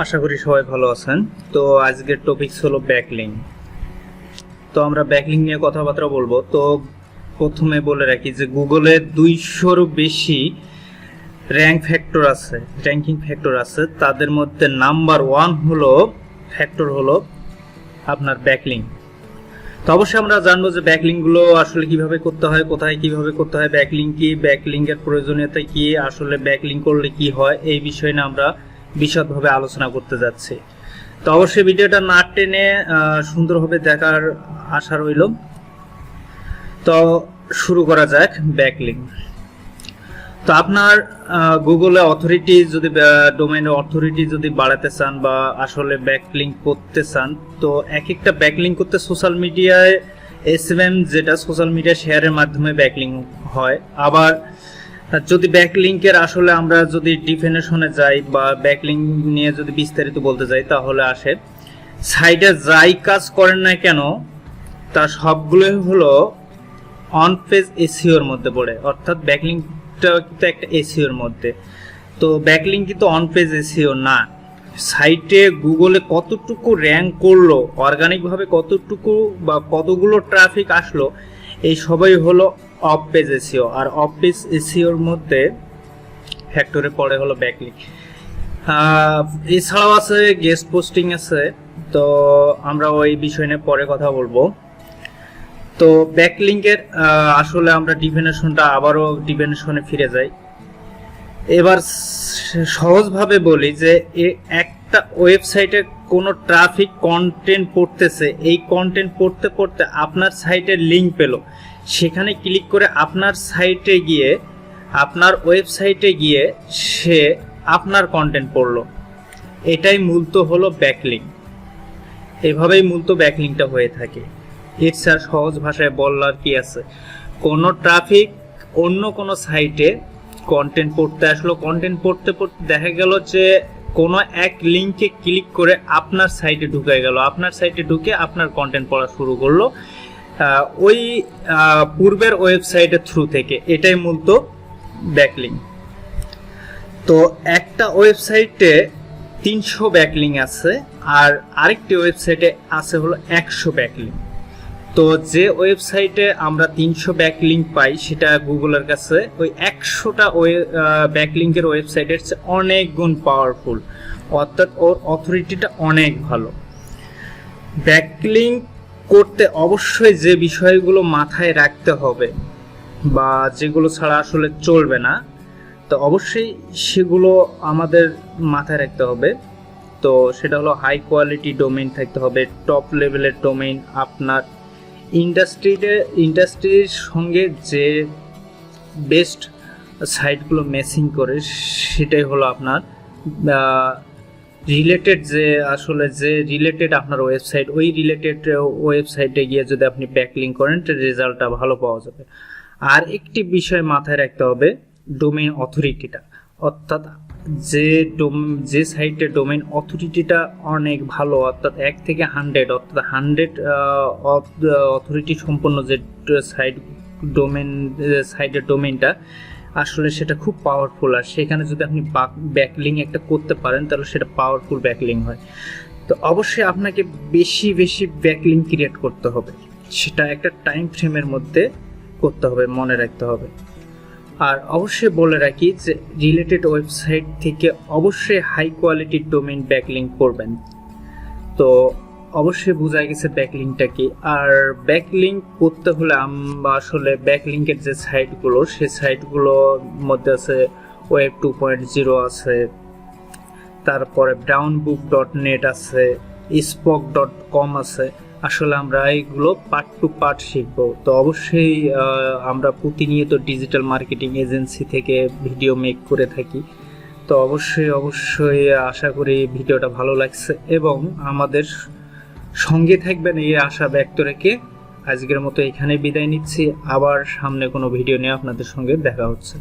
আশা করি সবাই ভালো আছেন। তো আজকের টপিকস হলো ব্যাকলিং। তো আমরা ব্যাকলিং নিয়ে কথাবার্তা বলবো। তো প্রথমে বলে রাখি যে গুগলে 200-রও বেশি র্যাঙ্কিং ফ্যাক্টর আছে। তাদের মধ্যে নাম্বার 1 ফ্যাক্টর হলো আপনার ব্যাকলিং। তো অবশ্যই আমরা জানবো যে ব্যাকলিংগুলো আসলে কিভাবে করতে হয়, কোথায় কিভাবে করতে হয়, ব্যাকলিং কি, ব্যাকলিংয়ের প্রয়োজনীয়তা কি, আসলে ব্যাকলিং করলে কি হয়, এই বিষয় নিয়ে আমরা বিশদভাবে আলোচনা করতে যাচ্ছি। তো অবশ্যই ভিডিওটা না টেনে সুন্দরভাবে দেখার আশা রইল। তো শুরু করা যাক ব্যাকলিং। তো আপনার গুগলে অথরিটি যদি ডোমেইনের অথরিটি যদি বাড়াতে চান বা আসলে ব্যাকলিং করতে চান, তো এক একটা ব্যাকলিং করতে সোশ্যাল মিডিয়ায় এসএমএম যেটা সোশ্যাল মিডিয়া শেয়ারের মাধ্যমে ব্যাকলিং হয়। আবার যদি ব্যাকলিংকের আসলে আমরা যদি ডিফিনেশনে যাই বা ব্যাকলিং নিয়ে যদি বিস্তারিত বলতে যাই, তাহলে আসে সাইটে যাই কাজ করেন না কেন তার সবগুলোই হলো অন পেজ এসইওর মধ্যে পড়ে, অর্থাৎ ব্যাকলিংটা কিন্তু একটা এসইওর মধ্যে। তো ব্যাকলিং কিন্তু অন পেজ এসইও না। সাইটে গুগলে কতটুকু র্যাঙ্ক করলো, অর্গানিকভাবে কতটুকু বা কতগুলো ট্রাফিক আসলো, এই সবাই হলো অফ পেজ এসইও। আর অফ পেজ এসইওর মধ্যে ফ্যাক্টরে পড়ে হলো ব্যাকলিং। এছাড়াও আছে গেস্ট পোস্টিং আছে। তো আমরা ওই বিষয় নিয়ে পরে কথা বলবো। তো ব্যাকলিংকের আসলে আমরা আবারও ডিফিনেশনে ফিরে যাই। এবার সহজভাবে বলি যে একটা ওয়েবসাইটে কোনো ট্রাফিক কন্টেন্ট পড়তেছে, এই কন্টেন্ট পড়তে পড়তে আপনার সাইটের লিঙ্ক পেল, সেখানে ক্লিক করে আপনার সাইটে গিয়ে, আপনার ওয়েবসাইটে গিয়ে সে আপনার কন্টেন্ট পড়লো, এটাই মূলত হলো ব্যাকলিং। এভাবেই মূলত ব্যাকলিংটা হয়ে থাকে। এর স্যার সহজ ভাষায় বলার কি আছে, কোনো ট্রাফিক অন্য কোনো সাইটে কন্টেন্ট পড়তে আসলো, কন্টেন্ট পড়তে পড়তে দেখা গেল যে কোনো এক লিঙ্কে ক্লিক করে আপনার সাইটে ঢুকে গেল, আপনার সাইটে ঢুকে আপনার কন্টেন্ট পড়া শুরু করলো ওই পূর্বের ওয়েবসাইটের থ্রু থেকে, এটাই মূলত ব্যাকলিং। তো একটা ওয়েবসাইটে 300 ব্যাকলিং আছে আর আরেকটি ওয়েবসাইটে আছে হলো 100 ব্যাকলিং। তো যে ওয়েবসাইটে আমরা 300 ব্যাকলিংক পাই সেটা গুগলের কাছে ওই 100টা ব্যাকলিংকের ওয়েবসাইটের চেয়ে অনেক গুণ পাওয়ারফুল, অর্থাৎ ওর অথরিটিটা অনেক ভালো। ব্যাকলিংক করতে অবশ্যই যে বিষয়গুলো মাথায় রাখতে হবে বা যেগুলো ছাড়া আসলে চলবে না, তো অবশ্যই সেগুলো আমাদের মাথায় রাখতে হবে। তো সেটা হলো হাই কোয়ালিটি ডোমেইন থাকতে হবে, টপ লেভেলের ডোমেইন, আপনার ইন্ডাস্ট্রির সঙ্গে যে বেস্ট সাইটগুলো ম্যাচিং করে, সেটাই হলো আপনার রিলেটেড, যে আসলে যে রিলেটেড আপনার ওয়েবসাইট, ওই রিলেটেড ওয়েবসাইটে গিয়ে যদি আপনি ব্যাকলিংক করেন রেজাল্টটা ভালো পাওয়া যাবে। আর একটি বিষয় মাথায় রাখতে হবে, ডোমেইন অথরিটিটা, অর্থাৎ যে সাইটের ডোমেইন অথরিটিটা অনেক ভালো, অর্থাৎ 1 থেকে 100, অর্থাৎ 100 অথরিটি সম্পন্ন যে সাইটের ডোমেইনটা আসলে সেটা খুব পাওয়ারফুল। আর সেখানে যদি আপনি ব্যাকলিং একটা করতে পারেন তাহলে সেটা পাওয়ারফুল ব্যাকলিং হয়। তো অবশ্যই আপনাকে বেশি বেশি ব্যাকলিং ক্রিয়েট করতে হবে, সেটা একটা টাইম ফ্রেমের মধ্যে করতে হবে, মনে রাখতে হবে। আর অবশ্যই বলে রাখি যে রিলেটেড ওয়েবসাইট থেকে অবশ্যই হাই কোয়ালিটির ডোমেইন ব্যাকলিংক করবেন। তো অবশ্যই বোঝা গেছে ব্যাকলিংটা কি। আর ব্যাকলিংক করতে হলে আমরা আসলে ব্যাকলিংকের যে সাইটগুলো, সেই সাইটগুলোর মধ্যে আছে ওয়েব 2.0 আছে, তারপরে brownbook.net আছে, spoke.com আছে। আসলে আমরা এইগুলো পার্ট টু পার্ট শিখবো। তো অবশ্যই আমরা প্রতিনিয়ত ডিজিটাল মার্কেটিং এজেন্সি থেকে ভিডিও মেক করে থাকি। তো অবশ্যই আশা করি ভিডিওটা ভালো লাগছে এবং আমাদের সঙ্গে থাকবেন এই আশা ব্যক্ত রেখে আজকের মতো এখানে বিদায় নিচ্ছি। আবার সামনে কোনো ভিডিও নিয়ে আপনাদের সঙ্গে দেখা হচ্ছে।